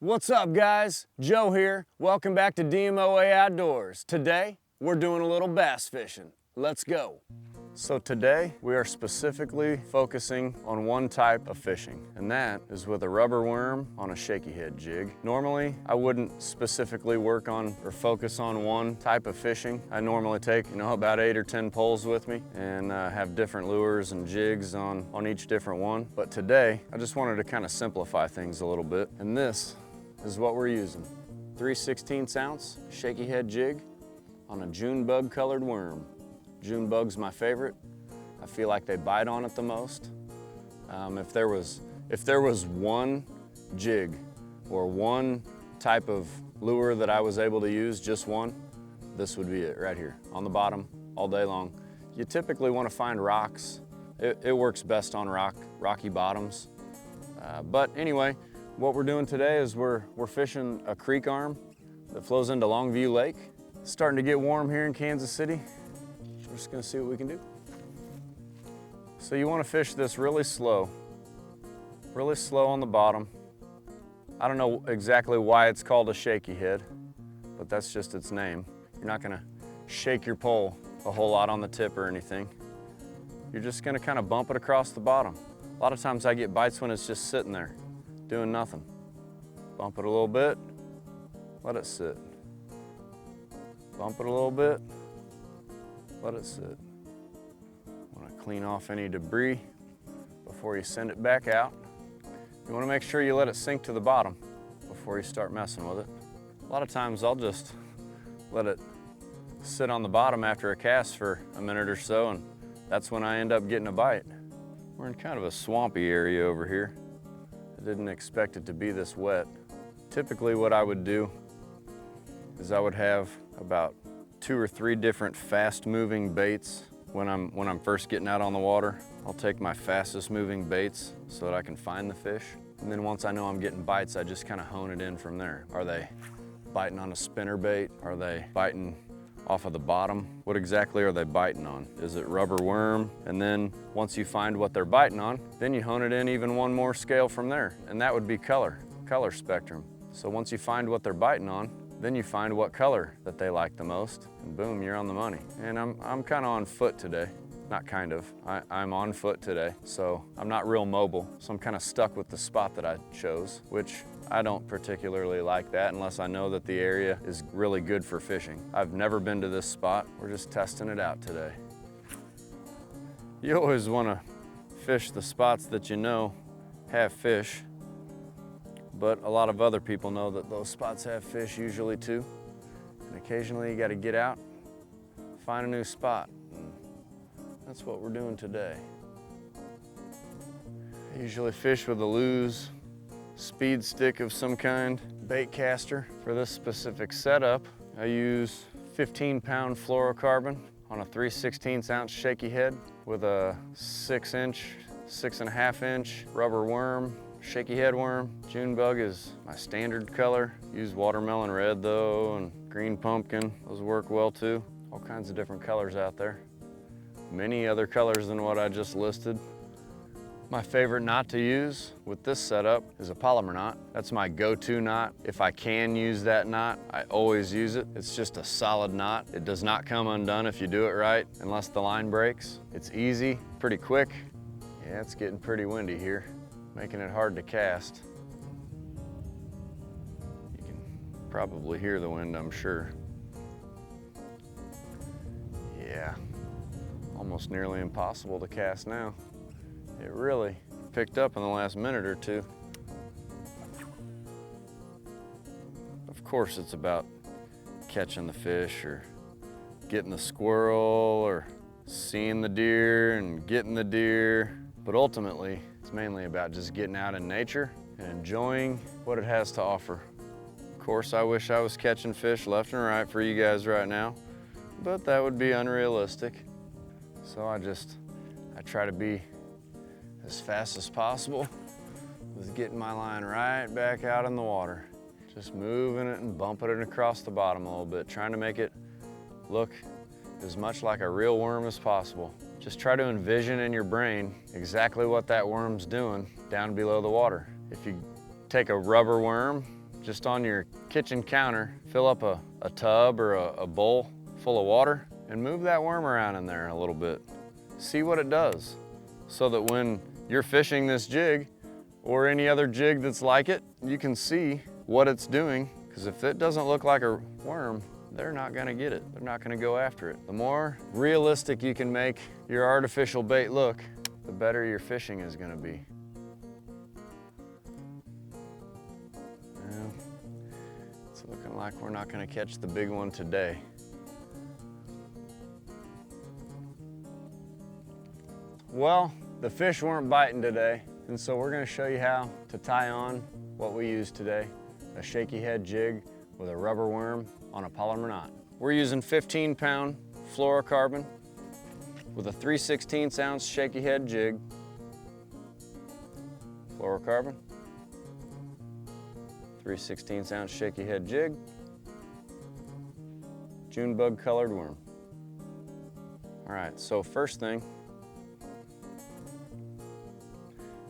What's up, guys? Joe here. Welcome back to DMOA Outdoors. Today, we're doing a little bass fishing. Let's go. So today, we are specifically focusing on one type of fishing, and that is with a rubber worm on a shaky head jig. Normally, I wouldn't specifically work on or focus on one type of fishing. I normally take, about 8 or 10 poles with me and have different lures and jigs on each different one. But today, I just wanted to kind of simplify things a little bit, and this is what we're using. 3/16 ounce shaky head jig on a June bug colored worm. June bug's my favorite. I feel like they bite on it the most. If there was one jig or one type of lure that I was able to use, just one, this would be it right here on the bottom all day long. You typically want to find rocks. It works best on rocky bottoms. But anyway, what we're doing today is we're fishing a creek arm that flows into Longview Lake. It's starting to get warm here in Kansas City. We're just gonna see what we can do. So you wanna fish this really slow on the bottom. I don't know exactly why it's called a shaky head, but that's just its name. You're not gonna shake your pole a whole lot on the tip or anything. You're just gonna kind of bump it across the bottom. A lot of times I get bites when it's just sitting there, doing nothing. Bump it a little bit, let it sit. Bump it a little bit, let it sit. Want to clean off any debris before you send it back out. You want to make sure you let it sink to the bottom before you start messing with it. A lot of times I'll just let it sit on the bottom after a cast for a minute or so, and that's when I end up getting a bite. We're in kind of a swampy area over here. I didn't expect it to be this wet. Typically what I would do is I would have about 2 or 3 different fast-moving baits when I'm first getting out on the water. I'll take my fastest moving baits so that I can find the fish. And then once I know I'm getting bites, I just kind of hone it in from there. Are they biting on a spinner bait? Are they biting off of the bottom? What exactly are they biting on? Is it rubber worm? And then once you find what they're biting on, then you hone it in even one more scale from there. And that would be color spectrum. So once you find what they're biting on, then you find what color that they like the most, and boom, you're on the money. And I'm kind of on foot today. Not kind of, I'm on foot today, so I'm not real mobile, so I'm kind of stuck with the spot that I chose, which I don't particularly like that unless I know that the area is really good for fishing. I've never been to this spot. We're just testing it out today. You always want to fish the spots that you know have fish, but a lot of other people know that those spots have fish usually too. And occasionally you got to get out, find a new spot. And that's what we're doing today. I usually fish with a loose speed stick of some kind, bait caster. For this specific setup, I use 15-pound fluorocarbon on a 3/16 ounce shaky head with a 6.5-inch rubber worm. Shaky head worm. June bug is my standard color. Use watermelon red though, and green pumpkin. Those work well too. All kinds of different colors out there. Many other colors than what I just listed. My favorite knot to use with this setup is a palomar knot. That's my go-to knot. If I can use that knot, I always use it. It's just a solid knot. It does not come undone if you do it right, unless the line breaks. It's easy, pretty quick. Yeah, it's getting pretty windy here, making it hard to cast. You can probably hear the wind, I'm sure. Yeah, almost nearly impossible to cast now. It really picked up in the last minute or two. Of course, it's about catching the fish or getting the squirrel or seeing the deer and getting the deer. But ultimately, it's mainly about just getting out in nature and enjoying what it has to offer. Of course, I wish I was catching fish left and right for you guys right now, but that would be unrealistic. So I try to be as fast as possible with getting my line right back out in the water. Just moving it and bumping it across the bottom a little bit, trying to make it look as much like a real worm as possible. Just try to envision in your brain exactly what that worm's doing down below the water. If you take a rubber worm just on your kitchen counter, fill up a tub or a bowl full of water and move that worm around in there a little bit. See what it does, so that when you're fishing this jig or any other jig that's like it, you can see what it's doing, because if it doesn't look like a worm, they're not gonna get it. They're not gonna go after it. The more realistic you can make your artificial bait look, the better your fishing is gonna be. Well, it's looking like we're not gonna catch the big one today. Well, the fish weren't biting today, and so we're gonna show you how to tie on what we use today, a shaky head jig with a rubber worm on a palomar knot. We're using 15-pound fluorocarbon with a 3/16 ounce shaky head jig. Fluorocarbon, 3/16 ounce shaky head jig, June bug colored worm. All right, so first thing,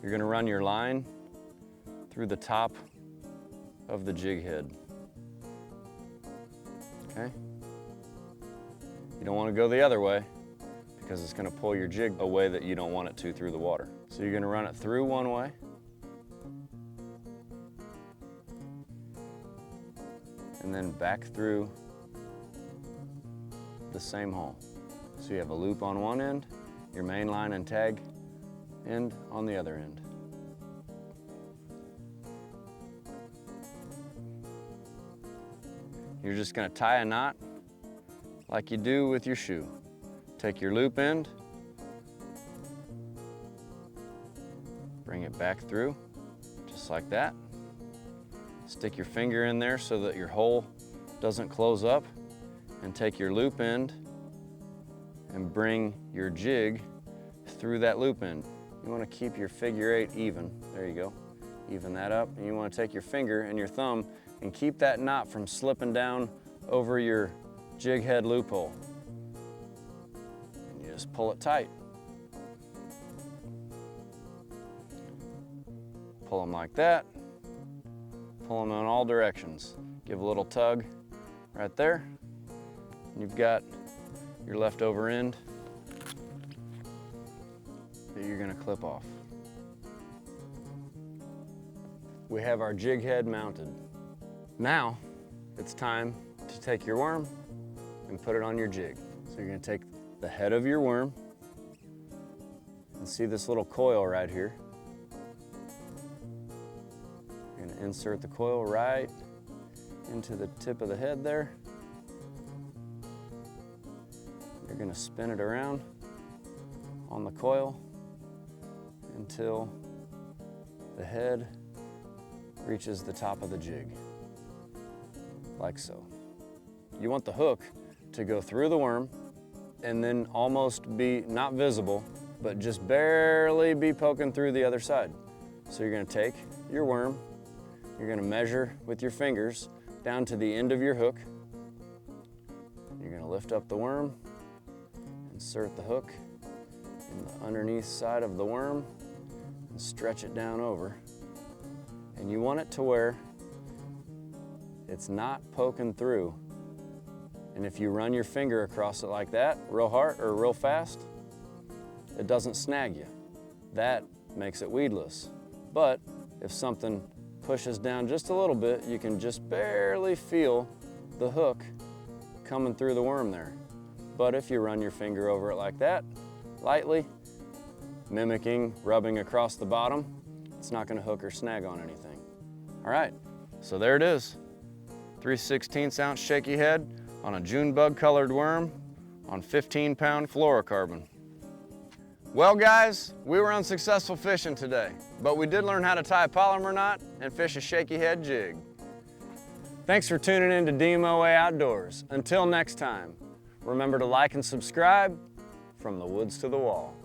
you're gonna run your line through the top of the jig head, okay? You don't wanna go the other way because it's gonna pull your jig a way that you don't want it to through the water. So you're gonna run it through one way, and then back through the same hole. So you have a loop on one end, your main line and tag end on the other end. You're just gonna tie a knot like you do with your shoe. Take your loop end, bring it back through, just like that. Stick your finger in there so that your hole doesn't close up, and take your loop end and bring your jig through that loop end. You want to keep your figure 8 even. There you go. Even that up. And you want to take your finger and your thumb and keep that knot from slipping down over your jig head loophole. And you just pull it tight. Pull them like that. Pull them in all directions. Give a little tug right there. And you've got your leftover end that you're gonna clip off. We have our jig head mounted. Now, it's time to take your worm and put it on your jig. So you're gonna take the head of your worm and see this little coil right here. You're gonna insert the coil right into the tip of the head there. You're gonna spin it around on the coil until the head reaches the top of the jig, like so. You want the hook to go through the worm and then almost be not visible, but just barely be poking through the other side. So you're gonna take your worm, you're gonna measure with your fingers down to the end of your hook. You're gonna lift up the worm, insert the hook in the underneath side of the worm, and stretch it down over. And you want it to where it's not poking through. And if you run your finger across it like that, real hard or real fast, it doesn't snag you. That makes it weedless. But if something pushes down just a little bit, you can just barely feel the hook coming through the worm there. But if you run your finger over it like that, lightly, mimicking rubbing across the bottom, it's not gonna hook or snag on anything. All right, so there it is. 3/16 ounce shaky head on a June bug colored worm on 15-pound fluorocarbon. Well guys, we were unsuccessful fishing today, but we did learn how to tie a palomar knot and fish a shaky head jig. Thanks for tuning in to DMOA Outdoors. Until next time, remember to like and subscribe from the woods to the wall.